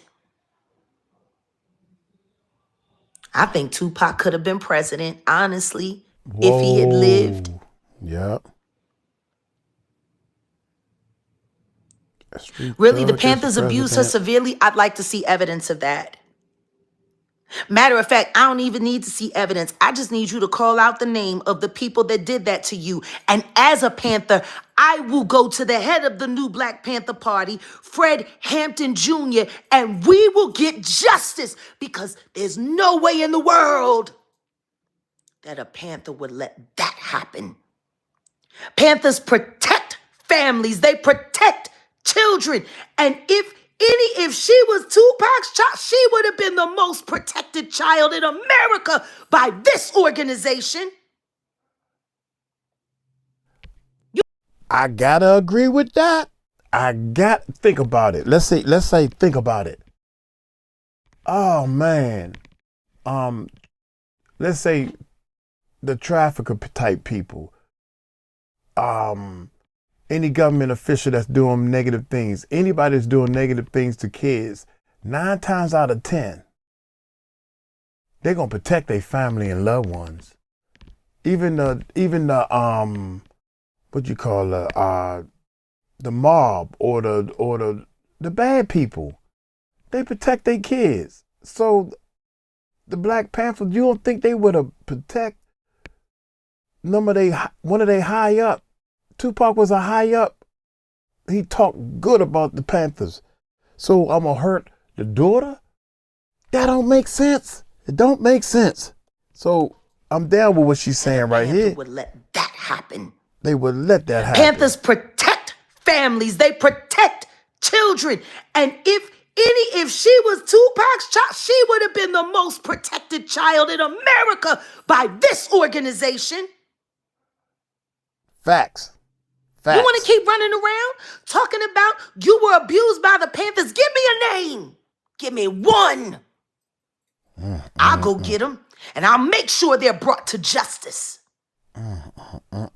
I think Tupac could have been president, honestly, if he had lived. Yep. street Really, the judge is Panthers abused her president. severely? I'd like to see evidence of that. Matter of fact, I don't even need to see evidence. I just need you to call out the name of the people that did that to you. And as a Panther, I will go to the head of the new Black Panther Party, Fred Hampton Jr., and we will get justice, because there's no way in the world that a Panther would let that happen. Panthers protect families. They protect children. And if she was Tupac's child, she would have been the most protected child in America by this organization. I gotta agree with that. Think about it. Let's say think about it. Oh man. Let's say the trafficker type people. Any government official that's doing negative things, anybody that's doing negative things to kids, 9 times out of 10, they're gonna protect their family and loved ones. Even the what you call the mob or the bad people, they protect their kids. So the Black Panthers, you don't think they would have protect one of they high up? Tupac was a high up. He talked good about the Panthers. So I'm gonna hurt the daughter? That don't make sense. It don't make sense. So I'm down with what she's saying right here. Would let that happen. They would let that happen. Panthers protect families. They protect children. And if she was Tupac's child, she would have been the most protected child in America by this organization. Facts. You want to keep running around talking about you were abused by the Panthers? Give me a name. Give me one. I'll go get them, and I'll make sure they're brought to justice.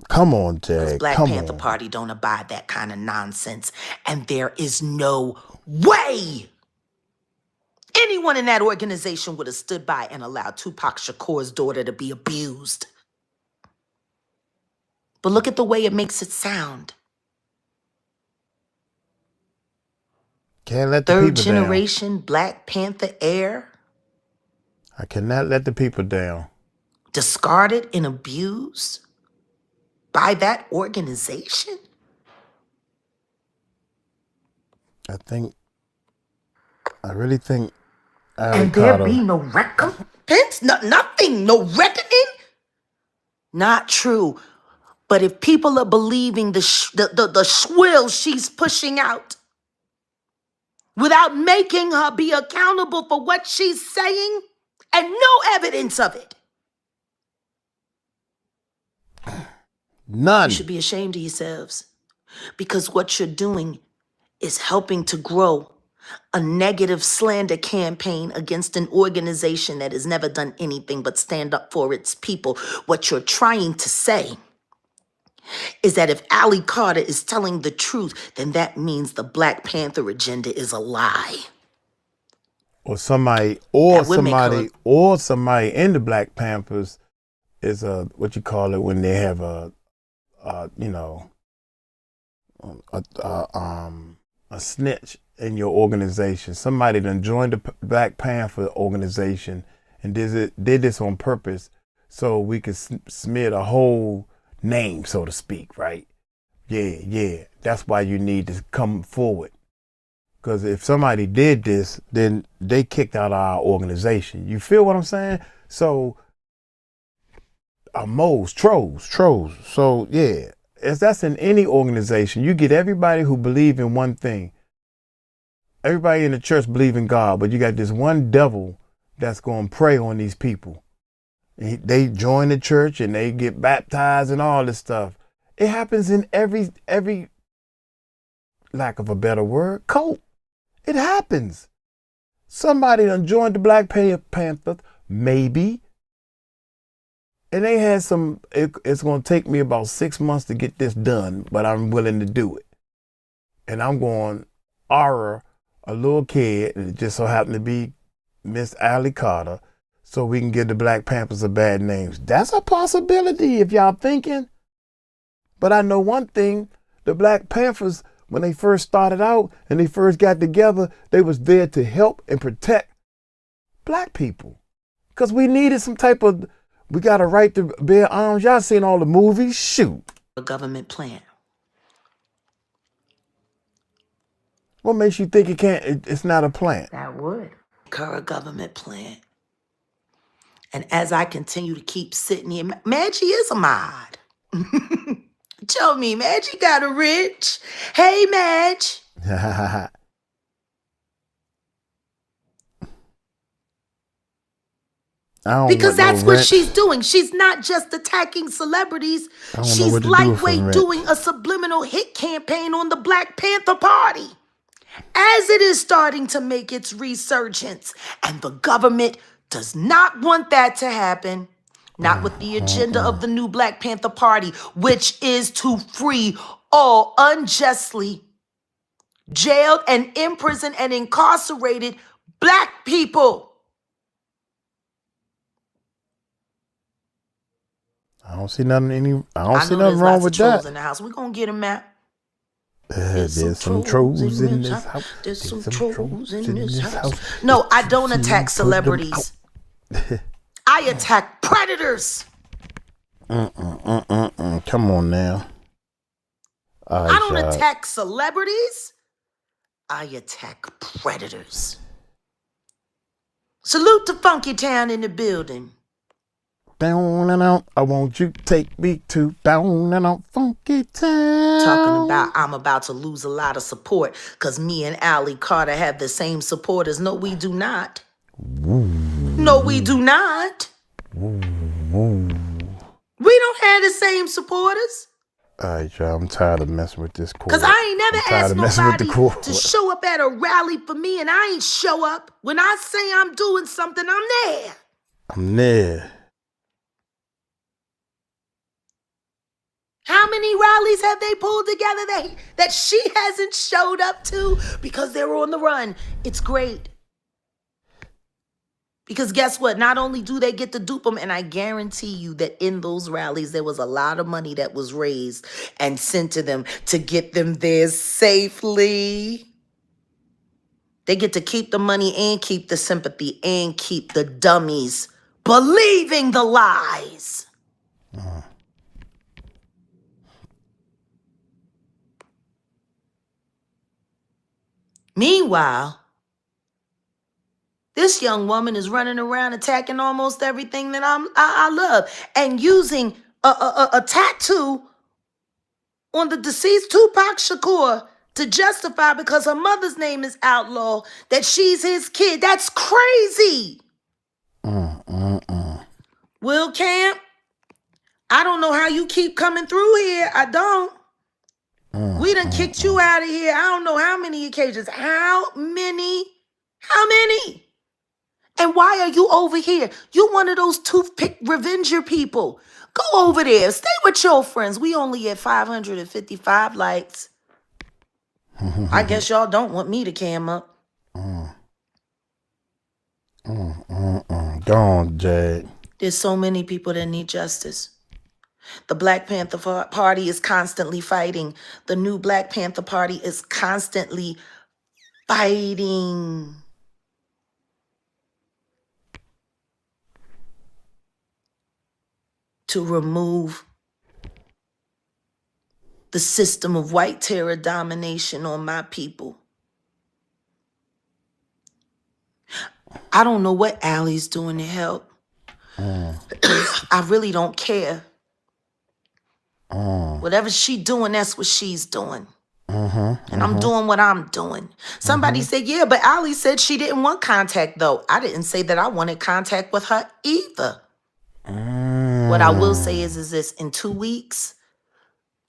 Come on, Jay. Black Panther Party don't abide that kind of nonsense, and there is no way anyone in that organization would have stood by and allowed Tupac Shakur's daughter to be abused. But look at the way it makes it sound. Can't let the people down. Third generation Black Panther heir. I cannot let the people down. Discarded and abused by that organization. I really think. And there be no recompense, nothing, no reckoning. Not true. But if people are believing the swill she's pushing out, without making her be accountable for what she's saying, and no evidence of it, none. You should be ashamed of yourselves, because what you're doing is helping to grow a negative slander campaign against an organization that has never done anything but stand up for its people. What you're trying to say is that if Ali Carter is telling the truth, then that means the Black Panther agenda is a lie. Or somebody in the Black Panthers is what you call it when they have a snitch in your organization. Somebody done joined the Black Panther organization and did this on purpose so we could smear the whole name, so to speak, right? Yeah. That's why you need to come forward. Because if somebody did this, then they kicked out our organization. You feel what I'm saying? So, moles, trolls. So, yeah, as that's in any organization, you get everybody who believe in one thing. Everybody in the church believe in God, but you got this one devil that's going to prey on these people. They join the church and they get baptized and all this stuff. It happens in every, lack of a better word, cult. It happens. Somebody done joined the Black Panther, maybe. And they had it's going to take me about 6 months to get this done, but I'm willing to do it. And I'm going to a little kid, and it just so happened to be Miss Ali Carter, so we can give the Black Panthers a bad name. That's a possibility if y'all thinking. But I know one thing, the Black Panthers when they first started out and they first got together, they was there to help and protect black people. Because we needed some type of, we got a right to bear arms. Y'all seen all the movies? Shoot. A government plan. What makes you think it's not a plan? That would. Current government plan. And as I continue to keep sitting here, Maggie is a mod. Tell me, Maggie got a rich. Hey, Madge. Because that's what she's doing. She's not just attacking celebrities. She's lightweight doing a subliminal hit campaign on the Black Panther Party as it is starting to make its resurgence. And the government does not want that to happen. Not with the agenda of the new Black Panther Party, which is to free all unjustly jailed and imprisoned and incarcerated black people. I don't see nothing. I don't see nothing wrong with that. In the house, we're gonna get them out. There's some trolls in this house. There's some trolls in this house. No, I don't attack celebrities. I attack predators. Come on now. I don't attack celebrities. I attack predators. Salute to Funky Town in the building. Down and out, I want you to take me to down and out Funky Town. Talking about I'm about to lose a lot of support because me and Allie Carter have the same supporters. No, we do not. Ooh. No, we do not. Ooh. We don't have the same supporters. All right, y'all, I'm tired of messing with this court. Because I ain't never asked nobody to show up at a rally for me, and I ain't show up. When I say I'm doing something, I'm there. I'm there. How many rallies have they pulled together that she hasn't showed up to because they're on the run? It's great. Because guess what? Not only do they get to dupe them, and I guarantee you that in those rallies, there was a lot of money that was raised and sent to them to get them there safely. They get to keep the money and keep the sympathy and keep the dummies believing the lies. Meanwhile, this young woman is running around attacking almost everything that I love and using a tattoo on the deceased Tupac Shakur to justify because her mother's name is Outlaw that she's his kid. That's crazy. Will Camp, I don't know how you keep coming through here. I don't. We done kicked you out of here. I don't know how many occasions. How many? And why are you over here? You one of those toothpick revenger people. Go over there. Stay with your friends. We only at 555 likes. I guess y'all don't want me to cam up. Go on, Jade. There's so many people that need justice. The Black Panther Party is constantly fighting. The new Black Panther Party is constantly fighting. To remove the system of white terror domination on my people. I don't know what Allie's doing to help. I really don't care. Whatever she's doing, that's what she's doing. And I'm doing what I'm doing. Somebody said, yeah, but Allie said she didn't want contact, though. I didn't say that I wanted contact with her either. What I will say is this, in 2 weeks,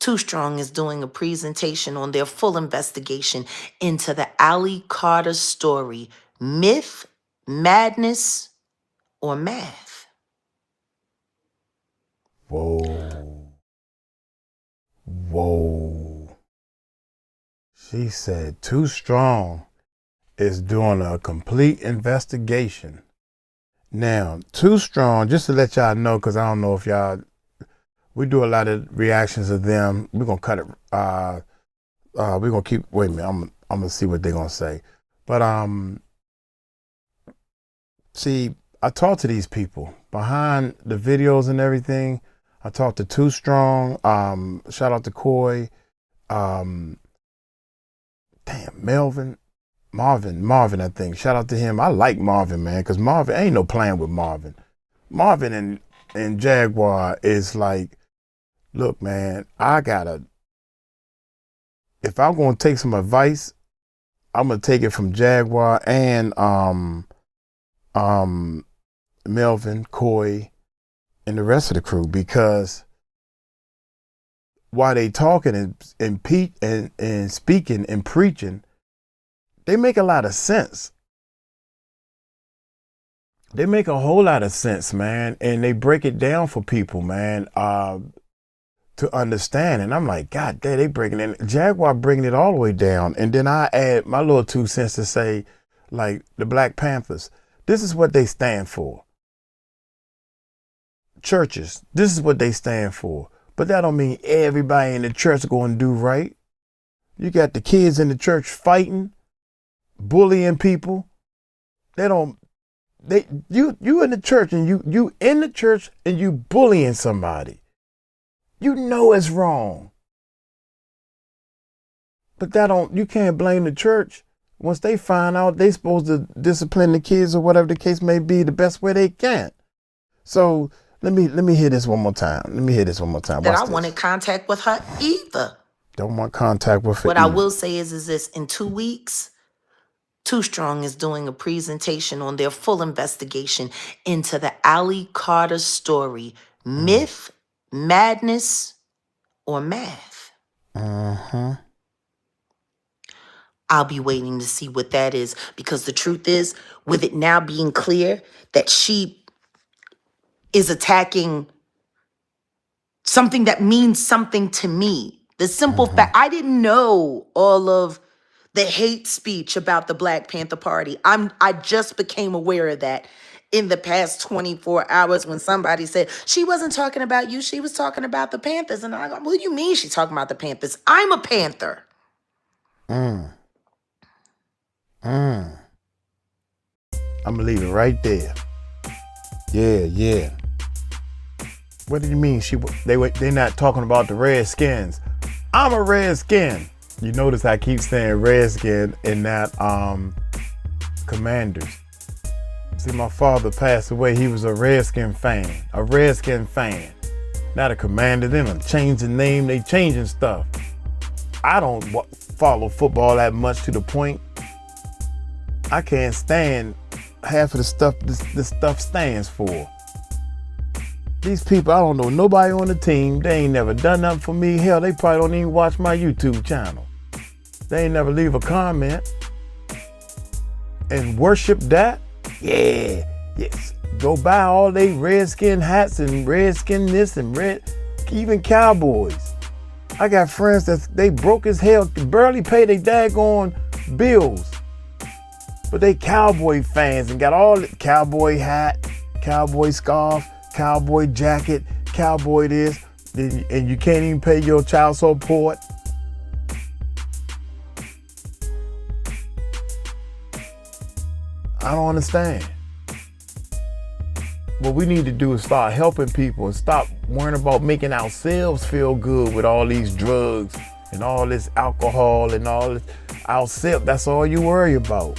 Too Strong is doing a presentation on their full investigation into the Allie Carter story, myth, madness, or math. Whoa. She said Too Strong is doing a complete investigation. Now, Too Strong, just to let y'all know, because I don't know if y'all, we do a lot of reactions of them. We're going to cut it we're gonna keep. Wait a minute. I'm gonna see what they're gonna say. But see, I talk to these people behind the videos and everything. I talked to Too Strong. Shout out to Coy. Marvin, I think. Shout out to him. I like Marvin, man, because Marvin ain't no playing with Marvin. Marvin and Jaguar is like, look, man, if I'm gonna take some advice, I'm gonna take it from Jaguar and Melvin, Coy, and the rest of the crew, because while they talking and speaking and preaching, they make a lot of sense. They make a whole lot of sense, man, and they break it down for people, man, to understand. And I'm like, God damn, they breaking it. Jaguar bringing it all the way down, and then I add my little 2 cents to say, like the Black Panthers, this is what they stand for. Churches, this is what they stand for. But that don't mean everybody in the church going to do right. You got the kids in the church fighting, bullying people. You in the church and you in the church and you bullying somebody. You know it's wrong. But you can't blame the church. Once they find out, they supposed to discipline the kids or whatever the case may be the best way they can. So let me hear this one more time. That I wanted contact with her either. Don't want contact with her. What I will say is this: in 2 weeks, Too Strong is doing a presentation on their full investigation into the 𝗟𝗡𝗡𝗞𝗦 story, myth, madness, or math. I'll be waiting to see what that is, because the truth is, with it now being clear that she is attacking something that means something to me. The simple fact, I didn't know all of the hate speech about the Black Panther Party. I just became aware of that in the past 24 hours when somebody said, she wasn't talking about you, she was talking about the Panthers. And I go, what do you mean she's talking about the Panthers? I'm a Panther. I'm gonna leave it right there. Yeah. What do you mean they not talking about the Redskins? I'm a Redskin. You notice I keep saying Redskin in that Commanders. See, my father passed away. He was a Redskin fan. Not a Commander. They done changed the name. They changing stuff. I don't follow football that much, to the point I can't stand half of the stuff this stuff stands for. These people, I don't know nobody on the team. They ain't never done nothing for me. Hell, they probably don't even watch my YouTube channel. They ain't never leave a comment and worship that. Yeah, yes. Go buy all they Redskin hats and Redskin this and even Cowboys. I got friends that they broke as hell, barely pay their daggone bills. But they Cowboy fans and got all the Cowboy hat, Cowboy scarf, Cowboy jacket, Cowboy this, and you can't even pay your child support. I don't understand. What we need to do is start helping people and stop worrying about making ourselves feel good with all these drugs and all this alcohol and all this ourselves. That's all you worry about.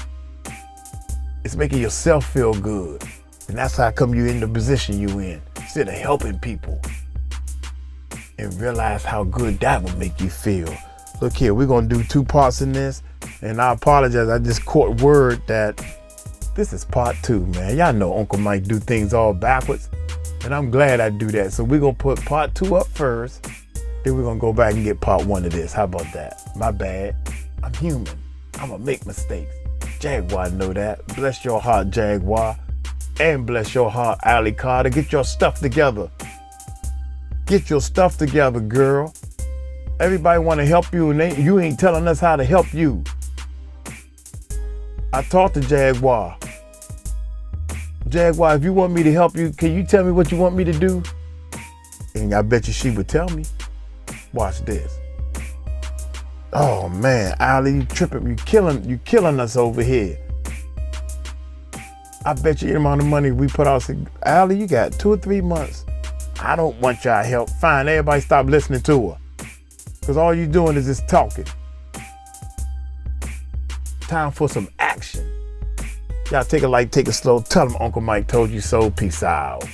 It's making yourself feel good. And that's how come you in the position you in, instead of helping people. And realize how good that will make you feel. Look here, we're gonna do 2 parts in this. And I apologize, I just caught word that this is part 2, man. Y'all know Uncle Mike do things all backwards. And I'm glad I do that. So we're gonna put part 2 up first. Then we're gonna go back and get part 1 of this. How about that? My bad. I'm human. I'm gonna make mistakes. Jaguar know that. Bless your heart, Jaguar. And bless your heart, 𝗟𝗡𝗡𝗞𝗦. Get your stuff together. Get your stuff together, girl. Everybody want to help you, and you ain't telling us how to help you. I talked to Jaguar. Jaguar, if you want me to help you, can you tell me what you want me to do? And I bet you she would tell me. Watch this. Oh man, Ali, you tripping, you killing us over here. I bet you the amount of money we put out, Ali, you got 2 or 3 months. I don't want y'all help. Fine, everybody stop listening to her. Because all you doing is just talking. Time for some action. Y'all take it slow. Tell them Uncle Mike told you so. Peace out.